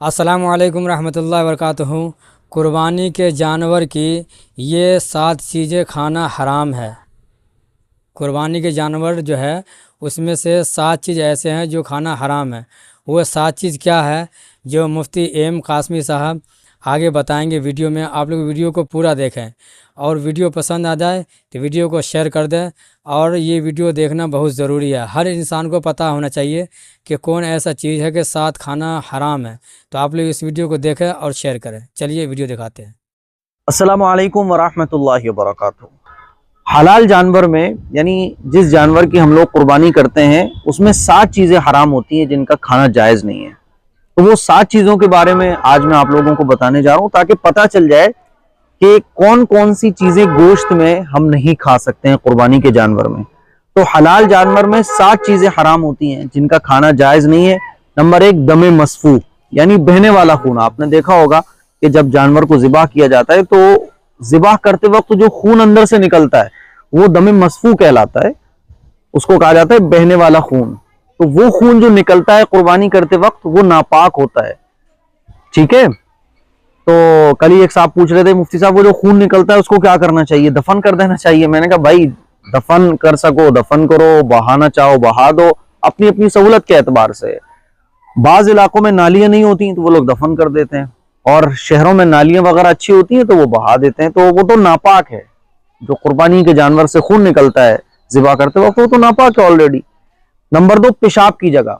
अस्सलामु अलैकुम रहमतुल्लाहि व बरकातुहू। कुर्बानी के जानवर की ये 7 चीज़ें खाना हराम है। कुर्बानी के जानवर जो है उसमें से 7 चीज़ ऐसे हैं जो खाना हराम है। वो 7 चीज़ क्या है जो मुफ्ती एम कासमी साहब आगे बताएंगे वीडियो में। आप लोग वीडियो को पूरा देखें और वीडियो पसंद आ जाए तो वीडियो को शेयर कर दें। और ये वीडियो देखना बहुत ज़रूरी है। हर इंसान को पता होना चाहिए कि कौन ऐसा चीज़ है कि 7 खाना हराम है। तो आप लोग इस वीडियो को देखें और शेयर करें। चलिए वीडियो दिखाते हैं। अस्सलामु अलैकुम वरहमतुल्लाहि वबरकातुहू। हलाल जानवर में यानी जिस जानवर की हम लोग कुर्बानी करते हैं उसमें 7 चीज़ें हराम होती हैं जिनका खाना जायज़ नहीं है। तो वो 7 चीज़ों के बारे में आज मैं आप लोगों को बताने जा रहा हूँ ताकि पता चल जाए कि कौन कौन सी चीज़ें गोश्त में हम नहीं खा सकते हैं कुर्बानी के जानवर में। तो हलाल जानवर में 7 चीज़ें हराम होती हैं जिनका खाना जायज़ नहीं है। नंबर 1, दमे मसफू यानी बहने वाला खून। आपने देखा होगा कि जब जानवर को ज़िबा किया जाता है तो ज़िबा करते वक्त जो खून अंदर से निकलता है वो दमे मसफू कहलाता है। उसको कहा जाता है बहने वाला खून। तो वो खून जो निकलता है कुर्बानी करते वक्त वो नापाक होता है। ठीक है। तो कल ही एक साहब पूछ रहे थे, मुफ्ती साहब वो जो खून निकलता है उसको क्या करना चाहिए? दफन कर देना चाहिए। मैंने कहा भाई दफन कर सको दफन करो, बहाना चाहो बहा दो, अपनी अपनी सहूलत के एतबार से। बाज इलाकों में नालियां नहीं होती तो वो लोग दफन कर देते हैं, और शहरों में नालियां वगैरह अच्छी होती हैं तो वो बहा देते हैं। तो वो तो नापाक है। जो कुर्बानी के जानवर से खून निकलता है ज़िबा करते वक्त वो तो नापाक है ऑलरेडी। नंबर 2, पेशाब की जगह,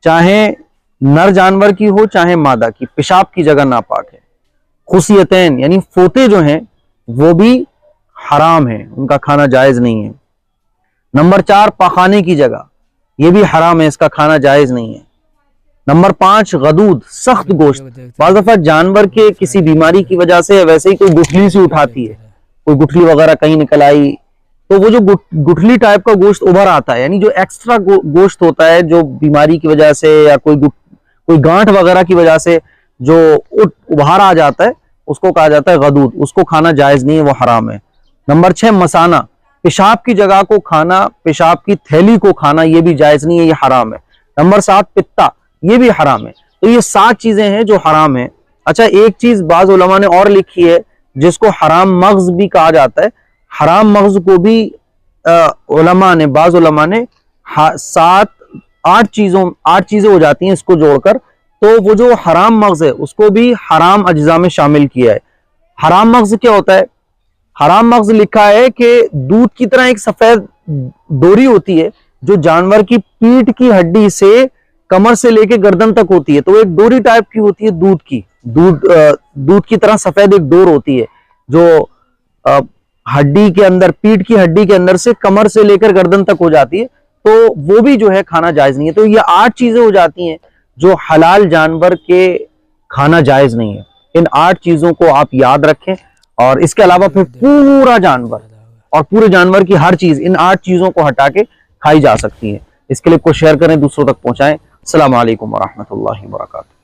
चाहे नर जानवर की हो चाहे मादा की, पेशाब की जगह नापाक है। खुसियतैन यानी फोते जो हैं वो भी हराम है, उनका खाना जायज नहीं है। नंबर 4, पखाने की जगह, ये भी हराम है, इसका खाना जायज नहीं है। नंबर 5, गदूद सख्त गोश्त। बाज़ दफा जानवर के किसी बीमारी की वजह से वैसे ही कोई गुठली सी उठाती है, कोई गुठली वगैरह कहीं निकल आई तो वो जो गुठली टाइप का गोश्त उभर आता है, यानी जो एक्स्ट्रा गोश्त होता है जो बीमारी की वजह से या कोई गांठ वगैरह की वजह से जो उभार आ जाता है उसको कहा जाता है गदूद। उसको खाना जायज नहीं है, वो हराम है। नंबर 6, मसाना, पेशाब की जगह को खाना, पेशाब की थैली को खाना, ये भी जायज नहीं है, ये हराम है। नंबर 7, पित्ता, ये भी हराम है। तो ये 7 चीजें हैं जो हराम है। अच्छा, एक चीज बाज़ उलमा ने और लिखी है जिसको हराम मग्ज भी कहा जाता है। हराम मग्ज को भी बाज़ उलमा ने 8 चीजें हो जाती हैं इसको जोड़कर, तो वो जो हराम मग्ज है उसको भी हराम अज्जा में शामिल किया है। हराम मग्ज क्या होता है? हराम मग्ज लिखा है कि दूध की तरह एक सफेद डोरी होती है जो जानवर की पीठ की हड्डी से कमर से लेके गर्दन तक होती है। तो एक डोरी टाइप की होती है दूध की तरह सफेद एक डोर होती है जो हड्डी के अंदर, पीठ की हड्डी के अंदर से कमर से लेकर गर्दन तक हो जाती है। तो वो भी जो है खाना जायज नहीं है। तो ये 8 चीजें हो जाती हैं जो हलाल जानवर के खाना जायज नहीं है। इन 8 चीजों को आप याद रखें। और इसके अलावा फिर पूरा जानवर और पूरे जानवर की हर चीज इन 8 चीजों को हटा के खाई जा सकती है। इसके लिए को शेयर करें, दूसरों तक पहुंचाएं। अस्सलामु अलैकुम वरहमतुल्लाहि वबरकातुहू।